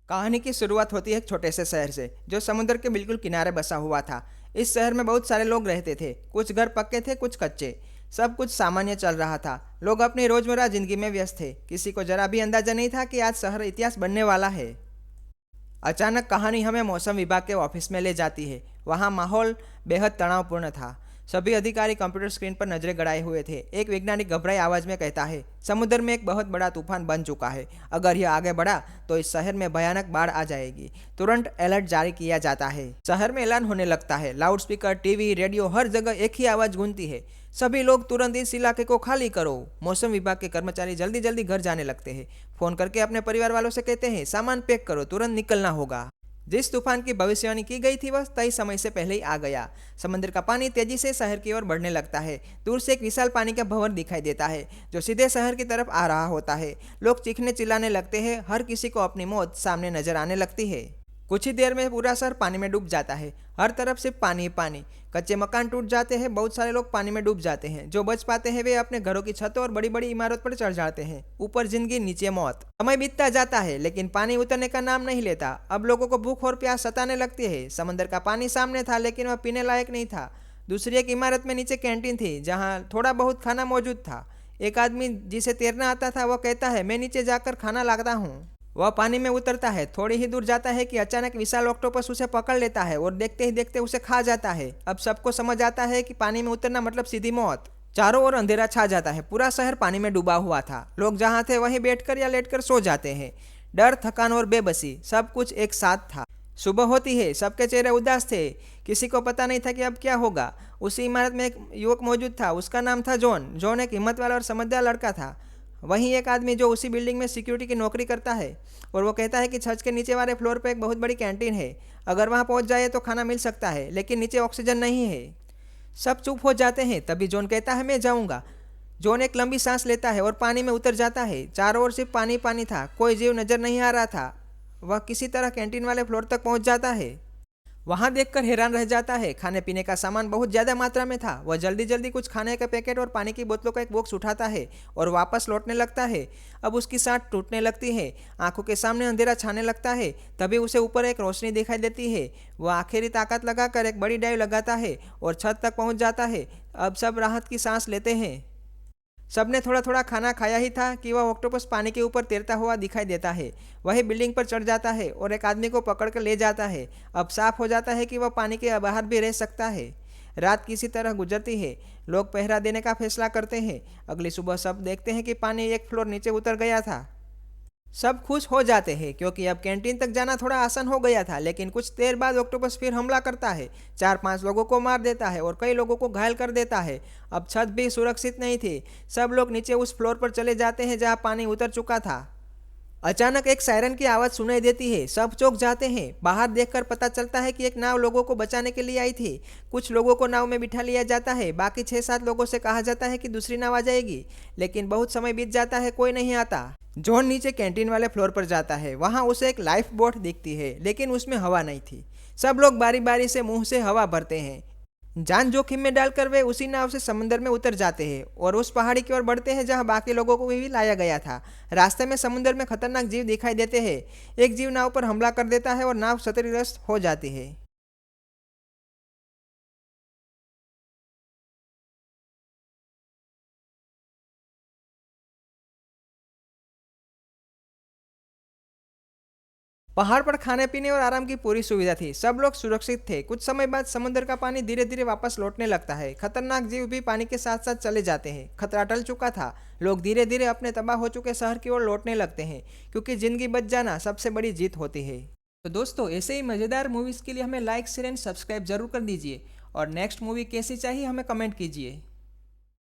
कहानी की शुरुआत होती है एक छोटे से शहर से जो समुद्र के बिल्कुल किनारे बसा हुआ था। इस शहर में बहुत सारे लोग रहते थे, कुछ घर पक्के थे, कुछ कच्चे। सब कुछ सामान्य चल रहा था। लोग अपनी रोजमर्रा जिंदगी में व्यस्त थे। किसी को जरा भी अंदाजा नहीं था कि आज शहर इतिहास बनने वाला है। अचानक कहानी हमें मौसम विभाग के ऑफिस में ले जाती है। वहाँ माहौल बेहद तनावपूर्ण था। सभी अधिकारी कंप्यूटर स्क्रीन पर नजरें गड़ाए हुए थे। एक वैज्ञानिक घबराई आवाज में कहता है, समुद्र में एक बहुत बड़ा तूफान बन चुका है। अगर यह आगे बढ़ा तो इस शहर में भयानक बाढ़ आ जाएगी। तुरंत अलर्ट जारी किया जाता है। शहर में ऐलान होने लगता है। लाउडस्पीकर, टीवी, रेडियो, हर जगह एक ही आवाज गूंजती है, सभी लोग तुरंत इस इलाके को खाली करो। मौसम विभाग के कर्मचारी जल्दी जल्दी घर जाने लगते हैं। फोन करके अपने परिवार वालों से कहते हैं, सामान पैक करो, तुरंत निकलना होगा। जिस तूफान की भविष्यवाणी की गई थी वह तय समय से पहले ही आ गया। समंदर का पानी तेजी से शहर की ओर बढ़ने लगता है। दूर से एक विशाल पानी का भवन दिखाई देता है जो सीधे शहर की तरफ आ रहा होता है। लोग चीखने चिल्लाने लगते हैं। हर किसी को अपनी मौत सामने नजर आने लगती है। कुछ ही देर में पूरा शहर पानी में डूब जाता है। हर तरफ से पानी ही पानी। कच्चे मकान टूट जाते हैं। बहुत सारे लोग पानी में डूब जाते हैं। जो बच पाते हैं वे अपने घरों की छतों और बड़ी बड़ी इमारत पर चढ़ जाते हैं। ऊपर जिंदगी, नीचे मौत। समय बीतता जाता है लेकिन पानी उतरने का नाम नहीं लेता। अब लोगों को भूख और प्यास सताने लगती है। समंदर का पानी सामने था लेकिन वह पीने लायक नहीं था। दूसरी एक इमारत में नीचे कैंटीन थी जहाँ थोड़ा बहुत खाना मौजूद था। एक आदमी जिसे तैरना आता था वह कहता है, मैं नीचे जाकर खाना लाता हूँ। वह पानी में उतरता है। थोड़ी ही दूर जाता है कि अचानक विशाल ऑक्टोपस उसे पकड़ लेता है और देखते ही देखते उसे खा जाता है। अब सबको समझ आता है कि पानी में उतरना मतलब सीधी मौत। चारों ओर अंधेरा छा जाता है। पूरा शहर पानी में डूबा हुआ था। लोग जहाँ थे वहीं बैठकर या लेटकर सो जाते हैं। डर, थकान और बेबसी सब कुछ एक साथ था। सुबह होती है। सबके चेहरे उदास थे। किसी को पता नहीं था कि अब क्या होगा। उसी इमारत में एक युवक मौजूद था। उसका नाम था जॉन। जॉन एक हिम्मत वाला और समझदार लड़का था। वहीं एक आदमी जो उसी बिल्डिंग में सिक्योरिटी की नौकरी करता है और वो कहता है कि छत के नीचे वाले फ्लोर पर एक बहुत बड़ी कैंटीन है। अगर वहाँ पहुँच जाए तो खाना मिल सकता है, लेकिन नीचे ऑक्सीजन नहीं है। सब चुप हो जाते हैं। तभी जॉन कहता है, मैं जाऊँगा। जॉन एक लंबी सांस लेता है और पानी में उतर जाता है। चारों ओर सिर्फ पानी पानी था। कोई जीव नजर नहीं आ रहा था। वह किसी तरह कैंटीन वाले फ्लोर तक पहुँच जाता है। वहां देखकर हैरान रह जाता है। खाने पीने का सामान बहुत ज़्यादा मात्रा में था। वह जल्दी जल्दी कुछ खाने का पैकेट और पानी की बोतलों का एक बॉक्स उठाता है और वापस लौटने लगता है। अब उसकी सांस टूटने लगती है। आंखों के सामने अंधेरा छाने लगता है। तभी उसे ऊपर एक रोशनी दिखाई देती है। वह आखिरी ताकत लगाकर एक बड़ी डाइव लगाता है और छत तक पहुंच जाता है। अब सब राहत की सांस लेते हैं। सबने थोड़ा थोड़ा खाना खाया ही था कि वह ऑक्टोपस पानी के ऊपर तैरता हुआ दिखाई देता है। वही बिल्डिंग पर चढ़ जाता है और एक आदमी को पकड़ कर ले जाता है। अब साफ हो जाता है कि वह पानी के बाहर भी रह सकता है। रात किसी तरह गुजरती है। लोग पहरा देने का फैसला करते हैं। अगली सुबह सब देखते हैं कि पानी एक फ्लोर नीचे उतर गया था। सब खुश हो जाते हैं क्योंकि अब कैंटीन तक जाना थोड़ा आसान हो गया था। लेकिन कुछ देर बाद ऑक्टोपस फिर हमला करता है। 4-5 लोगों को मार देता है और कई लोगों को घायल कर देता है। अब छत भी सुरक्षित नहीं थी। सब लोग नीचे उस फ्लोर पर चले जाते हैं जहां पानी उतर चुका था। अचानक एक सायरन की आवाज़ सुनाई देती है। सब चौंक जाते हैं। बाहर देखकर पता चलता है कि एक नाव लोगों को बचाने के लिए आई थी। कुछ लोगों को नाव में बिठा लिया जाता है। बाकी 6-7 लोगों से कहा जाता है कि दूसरी नाव आ जाएगी। लेकिन बहुत समय बीत जाता है, कोई नहीं आता। जॉन नीचे कैंटीन वाले फ्लोर पर जाता है। वहाँ उसे एक लाइफ बोट दिखती है लेकिन उसमें हवा नहीं थी। सब लोग बारी बारी से मुंह से हवा भरते हैं। जान जोखिम में डालकर वे उसी नाव से समंदर में उतर जाते हैं और उस पहाड़ी की ओर बढ़ते हैं जहां बाकी लोगों को भी लाया गया था। रास्ते में समुद्र में खतरनाक जीव दिखाई देते हैं। एक जीव नाव पर हमला कर देता है और नाव क्षतिग्रस्त हो जाती है। पहाड़ पर खाने पीने और आराम की पूरी सुविधा थी। सब लोग सुरक्षित थे। कुछ समय बाद समुद्र का पानी धीरे धीरे वापस लौटने लगता है। खतरनाक जीव भी पानी के साथ साथ चले जाते हैं। खतरा टल चुका था। लोग धीरे धीरे अपने तबाह हो चुके शहर की ओर लौटने लगते हैं क्योंकि जिंदगी बच जाना सबसे बड़ी जीत होती है। तो दोस्तों, ऐसे ही मज़ेदार मूवीज़ के लिए हमें लाइक, शेयर एंड सब्सक्राइब जरूर कर दीजिए और नेक्स्ट मूवी कैसी चाहिए हमें कमेंट कीजिए।